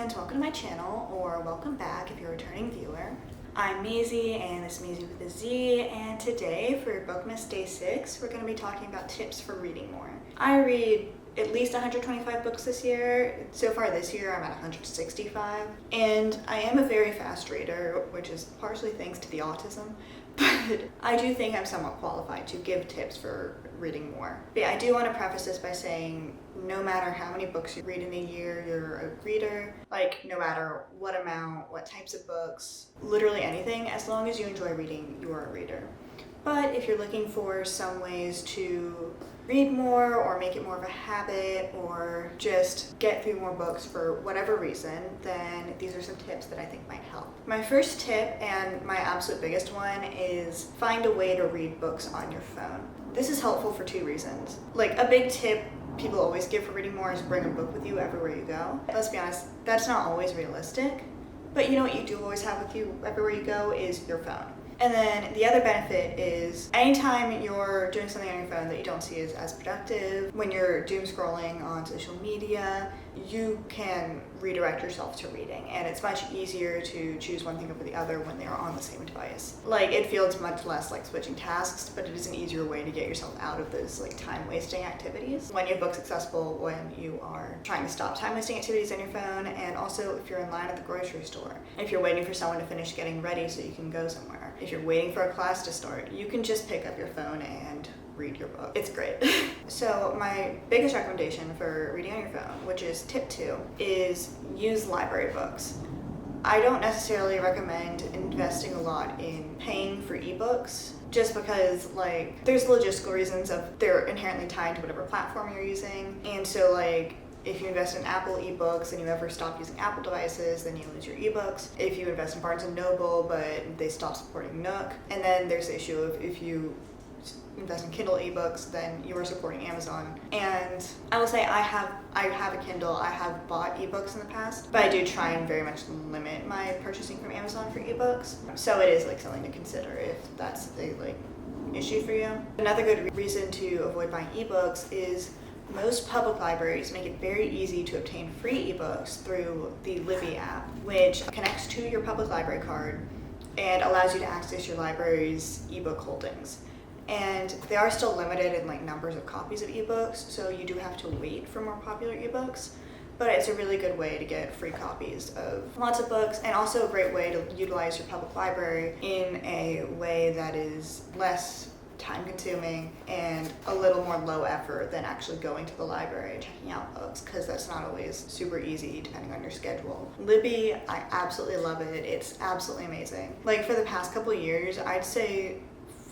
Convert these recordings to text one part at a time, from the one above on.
friends, welcome to my channel, or welcome back if you're a returning viewer. I'm Maisie, and this is Maisie with a Z, and today for Bookmas Day 6, we're going to be talking about tips for reading more. I read at least 125 books this year. So far this year, I'm at 165, and I am a very fast reader, which is partially thanks to the autism, but I do think I'm somewhat qualified to give tips for reading more. But yeah, I do want to preface this by saying no matter how many books you read in a year, you're a reader. Like, no matter what amount, what types of books, literally anything, as long as you enjoy reading, you are a reader. But if you're looking for some ways to read more or make it more of a habit or just get through more books for whatever reason, then these are some tips that I think might help. My first tip, and my absolute biggest one, is find a way to read books on your phone. This is helpful for two reasons. Like, a big tip people always give for reading more is bring a book with you everywhere you go. Let's be honest, that's not always realistic, but you know what you do always have with you everywhere you go is your phone. And then the other benefit is anytime you're doing something on your phone that you don't see as productive, when you're doom scrolling on social media, you can redirect yourself to reading, and it's much easier to choose one thing over the other when they are on the same device. Like, it feels much less like switching tasks, but it is an easier way to get yourself out of those like time-wasting activities when you have books accessible, when you are trying to stop time-wasting activities on your phone, and also if you're in line at the grocery store, if you're waiting for someone to finish getting ready so you can go somewhere, if you're waiting for a class to start, you can just pick up your phone and read your book. It's great. So my biggest recommendation for reading on your phone, which is tip 2, is use library books. I don't necessarily recommend investing a lot in paying for ebooks, just because like there's logistical reasons of they're inherently tied to whatever platform you're using, and so like if you invest in Apple ebooks and you ever stop using Apple devices, then you lose your ebooks. If you invest in Barnes & Noble but they stop supporting Nook, and then there's the issue of if you invest in Kindle ebooks, then you are supporting Amazon. And I will say I have a Kindle. I have bought ebooks in the past, but I do try and very much limit my purchasing from Amazon for ebooks. So it is like something to consider if that's a like issue for you. Another good reason to avoid buying ebooks is most public libraries make it very easy to obtain free ebooks through the Libby app, which connects to your public library card and allows you to access your library's ebook holdings. And they are still limited in like numbers of copies of ebooks, so you do have to wait for more popular ebooks, but it's a really good way to get free copies of lots of books, and also a great way to utilize your public library in a way that is less time consuming and a little more low effort than actually going to the library and checking out books, because that's not always super easy depending on your schedule. Libby, I absolutely love it. It's absolutely amazing. Like, for the past couple of years, I'd say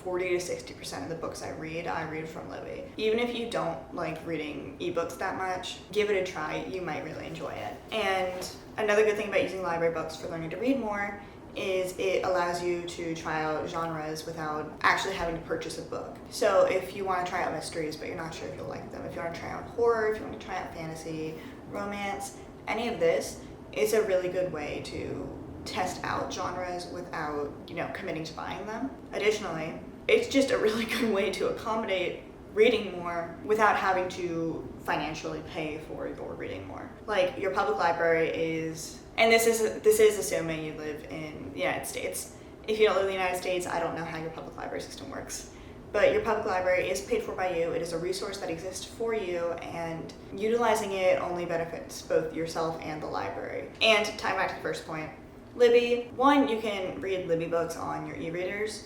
40 to 60% of the books I read from Libby. Even if you don't like reading ebooks that much, give it a try. You might really enjoy it. And another good thing about using library books for learning to read more is it allows you to try out genres without actually having to purchase a book. So if you want to try out mysteries but you're not sure if you'll like them, if you want to try out horror, if you want to try out fantasy, romance, any of this, it's a really good way to test out genres without, committing to buying them. Additionally, it's just a really good way to accommodate reading more without having to financially pay for your reading more. Like, your public library is, and this is assuming you live in the United States. If you don't live in the United States, I don't know how your public library system works. But your public library is paid for by you. It is a resource that exists for you, and utilizing it only benefits both yourself and the library. And to tie back to the first point, Libby, one, you can read Libby books on your e-readers,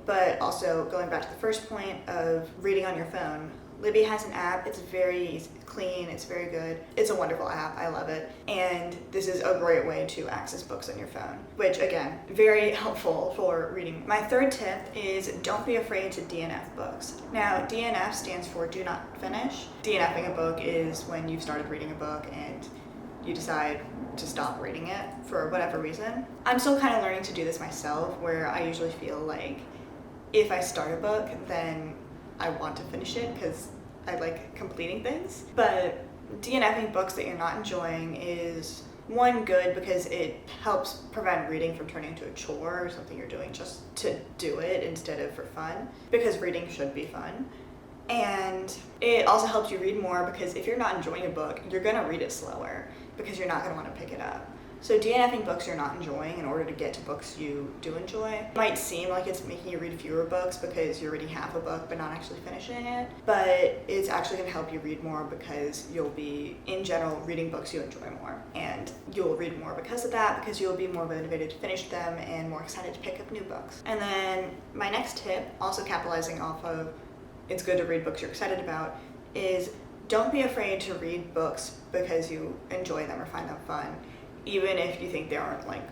but also going back to the first point of reading on your phone, Libby has an app. It's very clean, it's very good. It's a wonderful app, I love it. And this is a great way to access books on your phone, which again, very helpful for reading. My third tip is don't be afraid to DNF books. Now, DNF stands for do not finish. DNFing a book is when you've started reading a book and you decide to stop reading it for whatever reason. I'm still kind of learning to do this myself, where I usually feel like if I start a book, then I want to finish it because I like completing things. But DNFing books that you're not enjoying is, one, good because it helps prevent reading from turning into a chore or something you're doing just to do it instead of for fun, because reading should be fun. And it also helps you read more because if you're not enjoying a book, you're gonna read it slower. because you're not going to want to pick it up. So DNFing books you're not enjoying in order to get to books you do enjoy. It might seem like it's making you read fewer books because you already have a book but not actually finishing it, but it's actually going to help you read more because you'll be, in general, reading books you enjoy more. And you'll read more because of that, because you'll be more motivated to finish them and more excited to pick up new books. And then my next tip, also capitalizing off of it's good to read books you're excited about, is don't be afraid to read books because you enjoy them or find them fun, even if you think they aren't like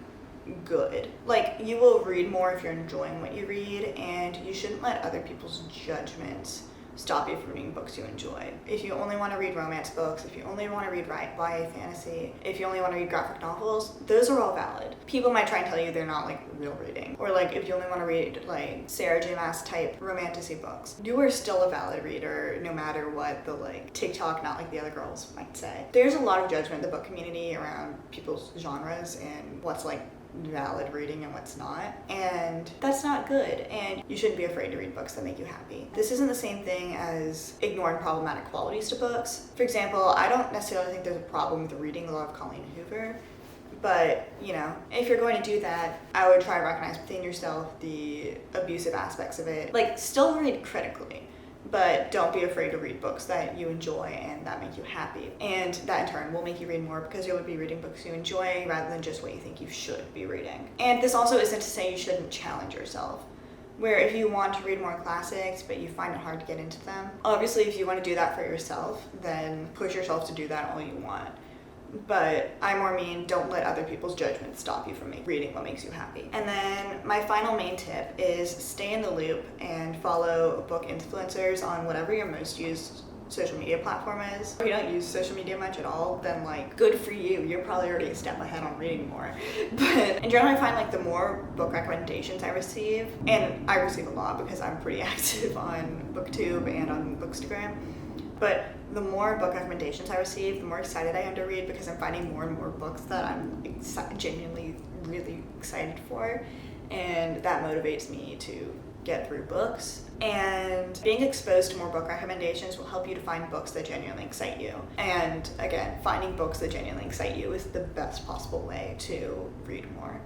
good. Like, you will read more if you're enjoying what you read, and you shouldn't let other people's judgments stop you from reading books you enjoy. If you only want to read romance books, if you only want to read YA fantasy, if you only want to read graphic novels, those are all valid. People might try and tell you they're not like real reading. Or like if you only want to read like Sarah J Maas type romantasy books, you are still a valid reader no matter what the like TikTok not like the other girls might say. There's a lot of judgment in the book community around people's genres and what's like valid reading and what's not, and that's not good, and you shouldn't be afraid to read books that make you happy. This isn't the same thing as ignoring problematic qualities to books. For example, I don't necessarily think there's a problem with reading a lot of Colleen Hoover, but you know, if you're going to do that, I would try to recognize within yourself the abusive aspects of it. Like, still read critically, but don't be afraid to read books that you enjoy and that make you happy. And that in turn will make you read more because you'll be reading books you enjoy rather than just what you think you should be reading. And this also isn't to say you shouldn't challenge yourself, where if you want to read more classics but you find it hard to get into them, obviously if you want to do that for yourself, then push yourself to do that all you want. But I more mean don't let other people's judgments stop you from reading what makes you happy. And then my final main tip is stay in the loop and follow book influencers on whatever your most used social media platform is. If you don't use social media much at all, then like good for you. You're probably already a step ahead on reading more. But in general, I find like the more book recommendations I receive, and I receive a lot because I'm pretty active on BookTube and on Bookstagram, but the more book recommendations I receive, the more excited I am to read because I'm finding more and more books that I'm genuinely really excited for, and that motivates me to get through books. And being exposed to more book recommendations will help you to find books that genuinely excite you. And again, finding books that genuinely excite you is the best possible way to read more,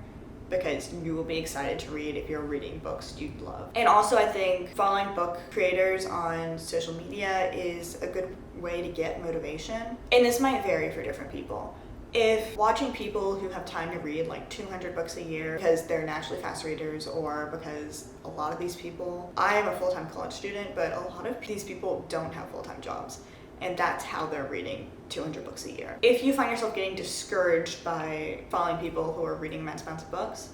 because you will be excited to read if you're reading books you love. And also, I think following book creators on social media is a good way to get motivation. And this might vary for different people. If watching people who have time to read like 200 books a year because they're naturally fast readers, or because a lot of these people, I am a full-time college student, but a lot of these people don't have full-time jobs, and that's how they're reading 200 books a year. If you find yourself getting discouraged by following people who are reading immense amounts of books,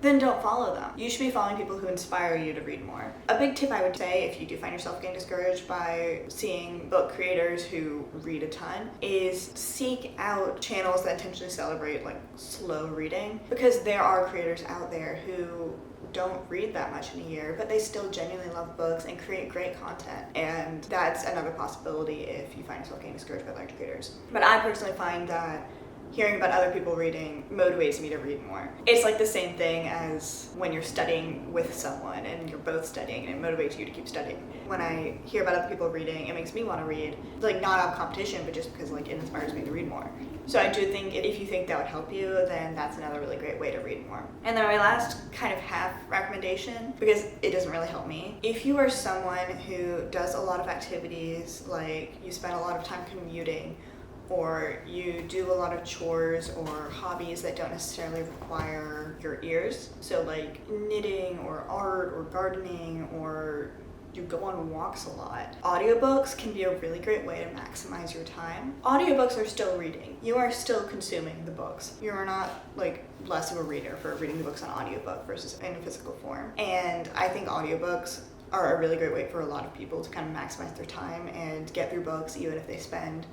then don't follow them. You should be following people who inspire you to read more. A big tip I would say, if you do find yourself getting discouraged by seeing book creators who read a ton, is seek out channels that intentionally celebrate like slow reading, because there are creators out there who don't read that much in a year, but they still genuinely love books and create great content. And that's another possibility if you find yourself getting discouraged by large creators. But I personally find that hearing about other people reading motivates me to read more. It's like the same thing as when you're studying with someone and you're both studying, and it motivates you to keep studying. When I hear about other people reading, it makes me want to read, like not out of competition, but just because like it inspires me to read more. So I do think if you think that would help you, then that's another really great way to read more. And then my last kind of half recommendation, because it doesn't really help me, if you are someone who does a lot of activities, like you spend a lot of time commuting, or you do a lot of chores or hobbies that don't necessarily require your ears, so like knitting or art or gardening, or you go on walks a lot, audiobooks can be a really great way to maximize your time. Audiobooks are still reading. You are still consuming the books. You are not like less of a reader for reading the books on audiobook versus in physical form. And I think audiobooks are a really great way for a lot of people to kind of maximize their time and get through books, even if they spend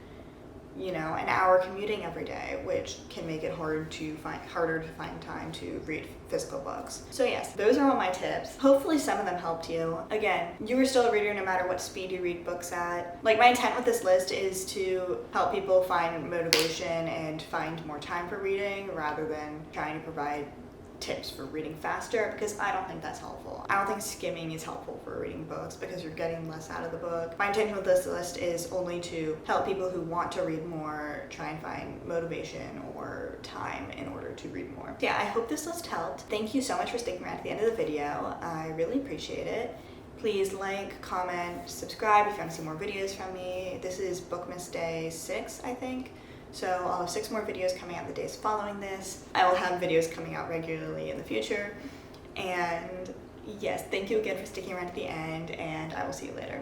an hour commuting every day, which can make it harder to find time to read physical books. So yes, those are all my tips. Hopefully some of them helped you. Again, you are still a reader no matter what speed you read books at. Like, my intent with this list is to help people find motivation and find more time for reading, rather than trying to provide tips for reading faster, because I don't think that's helpful. I don't think skimming is helpful for reading books because you're getting less out of the book. My intention with this list is only to help people who want to read more try and find motivation or time in order to read more. So yeah, I hope this list helped. Thank you so much for sticking around to the end of the video. I really appreciate it. Please like, comment, subscribe if you want to see more videos from me. This is Bookmas Day 6, I think. So I'll have 6 more videos coming out the days following this. I will have videos coming out regularly in the future. And yes, thank you again for sticking around to the end, and I will see you later.